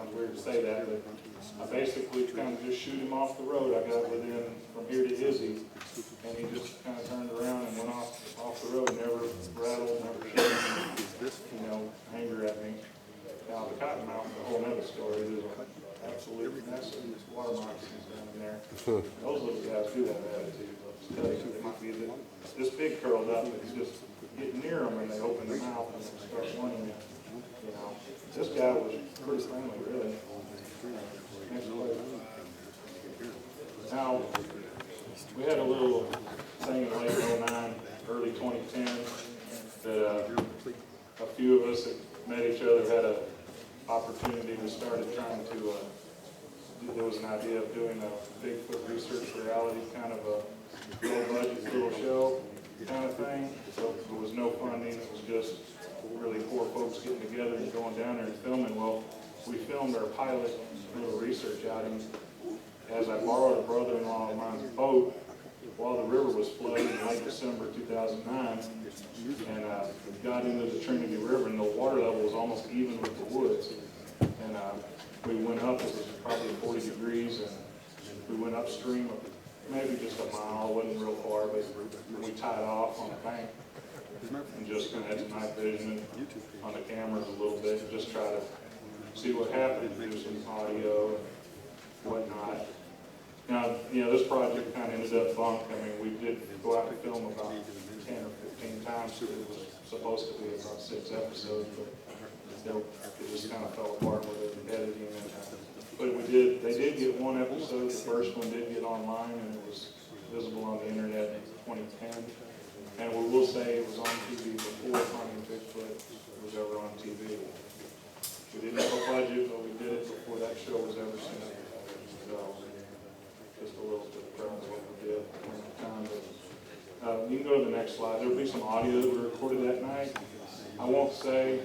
sounds weird to say that, but I basically kind of just shoot him off the road. I got within, from here to Izzy, and he just kind of turned around and went off the road, never rattled, never showed, anger at me. Now, the Cotton Mountain, a whole other story. There's an absolute mess of water moccasins down in there. Those little guys do have attitude. I'll tell you, they might be this big curled up, but you just get near them and they open their mouth and they start wanting you. This guy was pretty friendly, really. Next place. Now, we had a little thing in late 09, early 2010, that a few of us that met each other had an opportunity. We started trying to, there was an idea of doing a Bigfoot research reality, kind of a low-budget little show kind of thing. So there was no funding. It was just really poor folks getting together and going down there and filming. Well, we filmed our pilot little research outing as I borrowed a brother-in-law of mine's boat while the river was flooding in late December 2009, and got into the Trinity River, and the water level was almost even with the woods. And we went up, it was probably 40 degrees, and we went upstream maybe just a mile, it wasn't real far, but we tied off on the bank and just kind of had some night vision on the cameras a little bit and just try to see what happened, do some audio and whatnot. Now, this project kind of ended up bunk. I mean, we did go out and film about 10 or 15 times. So it was supposed to be about 6 episodes, but it just kind of fell apart with the editing. But they did get one episode. The first one did get online, and it was visible on the internet in 2010. And we will say it was on TV before Finding Bigfoot was ever on TV. We didn't have a budget, but we did it before that show was ever seen. So, just a little bit proud of what we did during the time. But, you can go to the next slide. There will be some audio that we recorded that night. I won't say,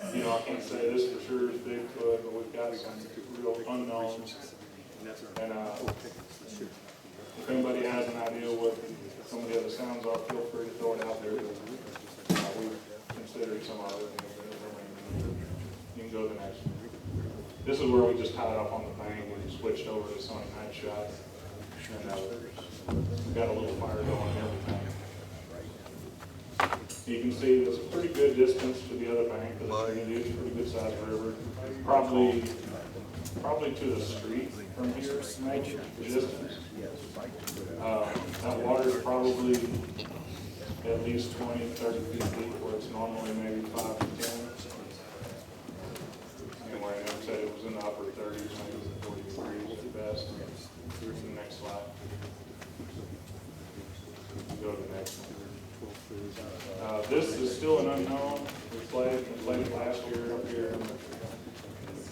I can't say this for sure is Bigfoot, but we've got some real unknowns. And if anybody has an idea what some of the other sounds are, feel free to throw it out there. We've considered some of it. You can go to the next one. This is where we just tied up on the bank and switched over to Sony night shot. And we got a little fire going and everything. You can see there's a pretty good distance to the other bank of the Trinity. It's a pretty good sized river. Probably to the street from here, maybe the distance. That water is probably at least 20, 30 feet deep, where it's normally maybe 5 to 10. Anyway, I never said it was in the upper 30s, maybe 40 degrees at best. Here's the next slide. Go to the next one. This is still an unknown. We played it last year up here.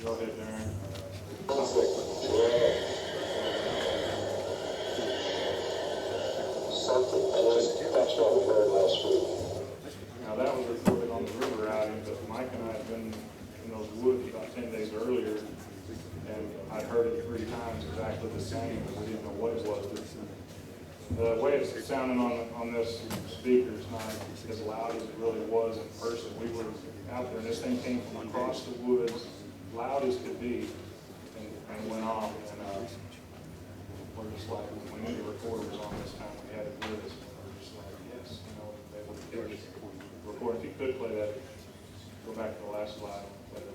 Go ahead, Darren. That's what we heard last week. Now that was recorded on the river outing, but Mike and I had been in those woods about 10 days earlier, and I'd heard it 3 times exactly the same, but we didn't know what it was. The way it's sounding on this speaker is not as loud as it really was in person. We were out there, and this thing came from across the woods, loud as could be, and went off. And we're just like, we knew the recorder was on this time. We had it with us. We're just like, yes, they would hear it. Record. If you could play that, go back to the last slide. Play that.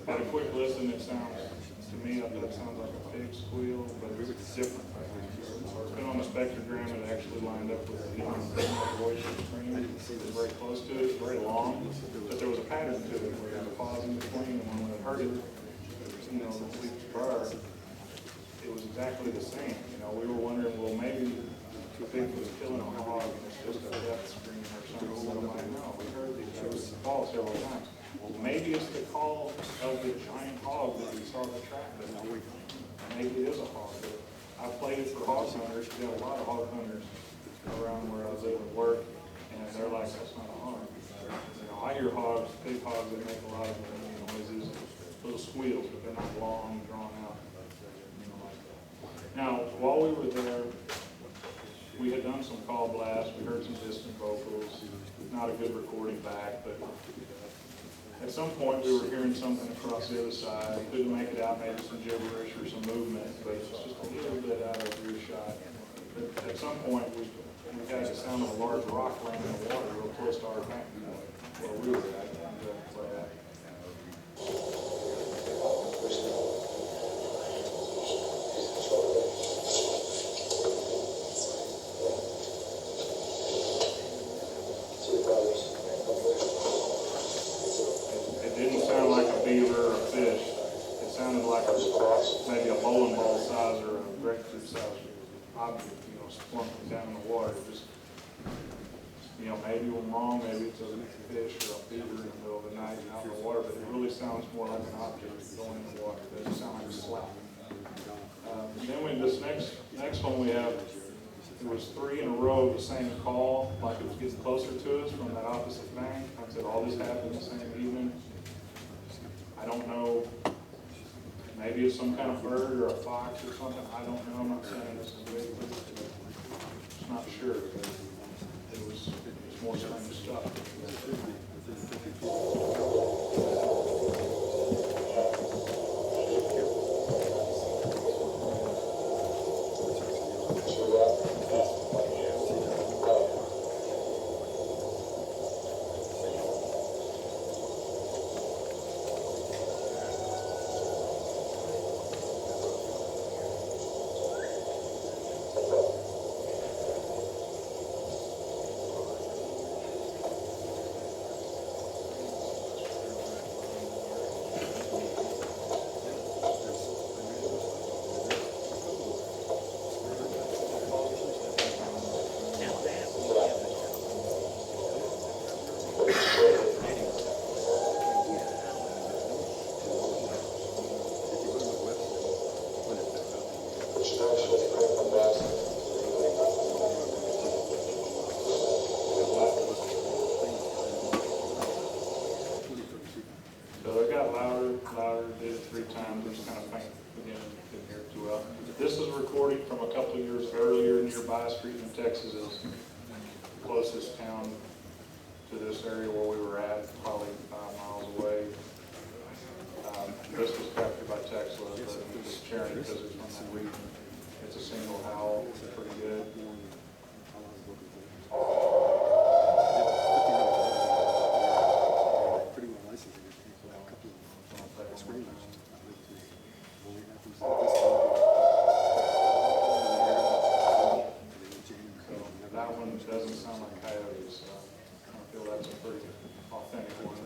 At a quick listen, it sounds, to me, I think it sounds like a pig squeal, but it's different. It's been on the spectrogram, it actually lined up with the voice of the screen. It's very close to it, it's very long, but there was a pattern to it where there was a pause in between, and when we heard it, the weeks prior, it was exactly the same. We were wondering, well, maybe Bigfoot was killing a hog, and it's just a death scream or something. So I'm like, no, we heard the call several times. Maybe it's the call of the giant hog that we saw the track. Maybe it is a hog. I played it for hog hunters. We got a lot of hog hunters around where I live and work, and they're like, that's not a hog. I hear hogs, big hogs, that make a lot of noises, little squeals, but they're not long run some call blasts, we heard some distant vocals, not a good recording back, but at some point we were hearing something across the other side, couldn't make it out, maybe some gibberish or some movement, but it's just a little bit out of earshot. But at some point we had the sound of a large rock laying in the water real close to our bank, where we were at. It didn't sound like a beaver or a fish. It sounded like maybe a bowling ball size or a grapefruit size object, splunking down in the water. Just, maybe I'm wrong, maybe it's a fish or a beaver in the middle of the night out in the water, but it really sounds more like an object going in the water. It doesn't sound like a slap. Then this next one we have, it was 3 in a row of the same call, like it was getting closer to us from that opposite bank. Like I said, all this happened the same evening. I don't know, maybe it's some kind of bird or a fox or something. I don't know. I'm not saying this is Bigfoot. I'm not sure. It was more strange stuff. So it got louder, did it 3 times, it was kind of faint again, didn't hear it too well. This is a recording from a couple of years earlier near M.A.B.R.C in Texas. Is the closest town to this area where we were at, probably 5 miles away. This was captured by Texas, but I'm just sharing it because it's from that region. It's a single howl, it's pretty good. That one doesn't sound like coyotes, so I feel that's a pretty authentic one.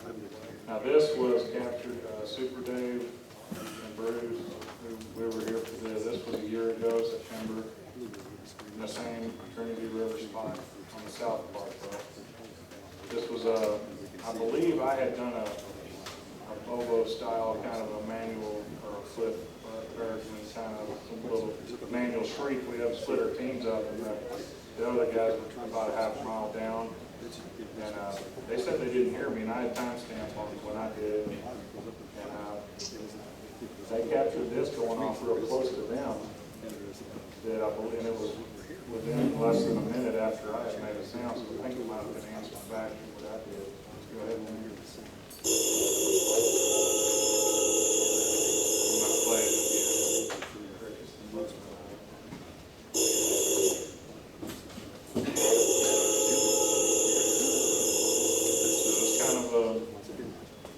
Now this was captured, Super Dave and Bruce, we were here for this. This was a year ago, September, in the same Trinity River spot on the south part. This was I believe I had done a Bobo style kind of a manual or a flip American kind of a little manual shriek. We had to split our teams up, and the other guys were about a half mile down, and they said they didn't hear me, and I had timestamps on when I did, and they captured this going off real close to them. That I believe, and it was within less than a minute after I had made a sound, so I think it might have been answered back to what I did. Let's go ahead and I'm not playing it again. So it's kind of a,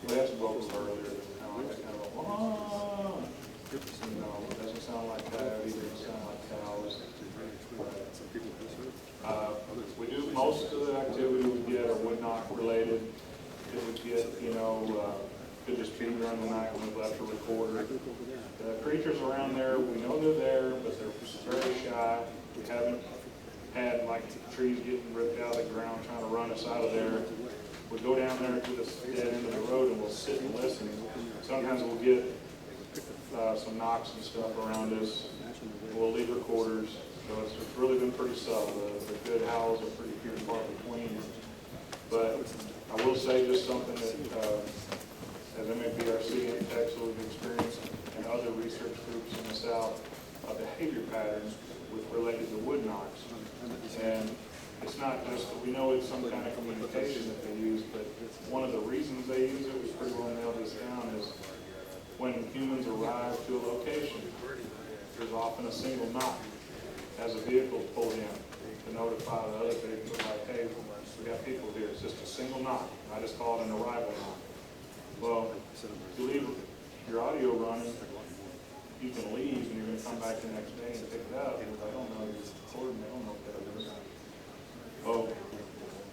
we had some vocals earlier, kind of like a wah. It doesn't sound like coyote, it doesn't sound like cows. We do most of the activity we get are wood knock related. It would get, could just be during the night when we left a recorder. The creatures around there, we know they're there, but they're very shy. We haven't had like trees getting ripped out of the ground trying to run us out of there. We go down there to the dead end of the road and we'll sit and listen. Sometimes we'll get some knocks and stuff around us. We'll leave recorders. So it's really been pretty subtle. The good howls are pretty few and far between. But I will say just something that as M.A.B.R.C in Texas we've experienced and other research groups in the South, a behavior pattern with related to wood knocks. And it's not just, we know it's some kind of communication that they use, but one of the reasons they use it, we pretty well nailed this down, is when humans arrive to a location, there's often a single knock as a vehicle pulled in to notify the other vehicles, like, hey, we got people here. It's just a single knock. I just call it an arrival knock. Well, if you leave your audio running, you can leave and you're going to come back the next day and pick it up. If I don't know you're recording, they don't know if they're doing that. Well,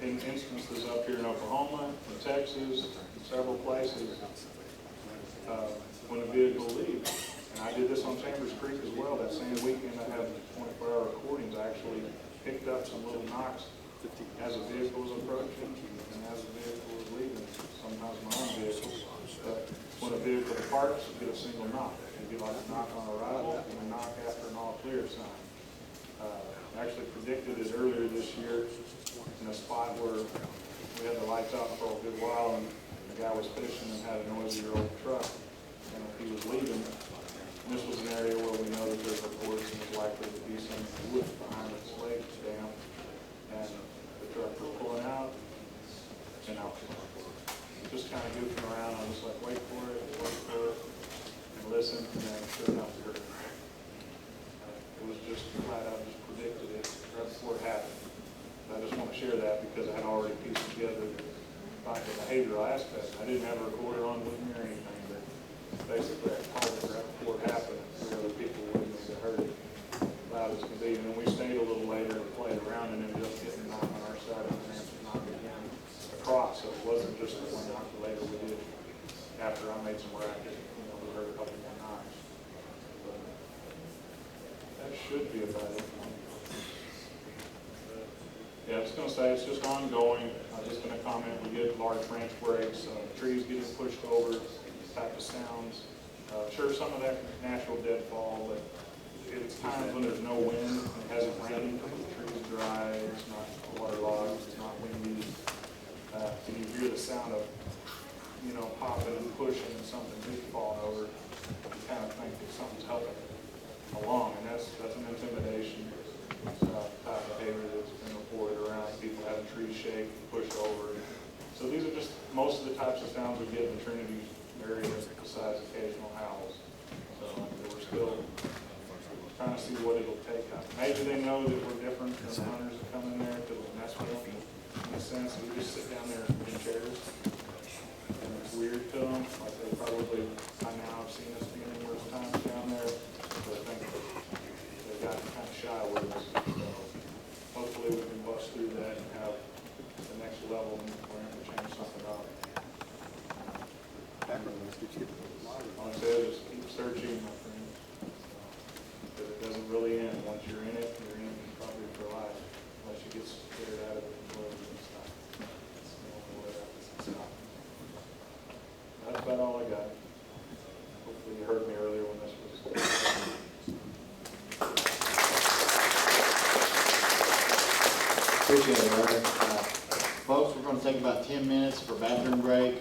in instances up here in Oklahoma, in Texas, in several places, when a vehicle leaves, and I did this on Chambers Creek as well, that same weekend I had 24-hour recordings. I actually picked up some little knocks as a vehicle was approaching and as the vehicle was leaving, sometimes my own vehicles. But when a vehicle departs, you get a single knock. It'd be like a knock on arrival and a knock after an all clear sign. I actually predicted it earlier this year in a spot where we had the lights out for a good while and the guy was fishing and had a noisy old truck. And if he was leaving, and this was an area where we know that there's reports and there's likely to be some wood behind the slate dam, and the truck was pulling out, and out. Just kind of goofing around. I was like, wait for it, and listen, and then sure enough, we heard it. It was just flat out just predicted it right before it happened. I just want to share that because I had already pieced together like the behavioral aspect. I didn't have a recorder on with me or anything, but basically I called it right before it happened. 3 other people with me that heard it loud as could be. And then we stayed a little later and played around and ended up getting a knock on our side and an answer knock again across. So it wasn't just the one knock later we did. After I made some racket, we heard a couple more knocks. But that should be about it. Yeah, I was going to say it's just ongoing. I'm just going to comment. We get large branch breaks, trees getting pushed over, type of sounds. Sure, some of that natural deadfall, but it's times when there's no wind, it hasn't rained, the trees dry, it's not waterlogged, it's not windy, and you hear the sound of, popping and pushing and something big falling over. You kind of think that something's helping along, and that's an intimidation type of behavior that's been reported around. People having trees shake, pushed over. So these are just most of the types of sounds we get in the Trinity area, besides occasional howls. So we're still trying to see what it'll take. Maybe they know that we're different than the hunters that come in there because we'll mess with them. In a sense, we just sit down there in chairs, and it's weird to them. Like they probably by now have seen us being numerous times down there, but I think they got kind of shy with us. So hopefully we can bust through that and have the next level and we're going to change something up. All I said is keep searching, my friends, because it doesn't really end. Once you're in it probably for life, unless you get scared out of it and go and stop. That's the only way that can stop. That's about all I got. Hopefully you heard me earlier when this was. Appreciate it, Eric. Folks, we're going to take about 10 minutes for bathroom break.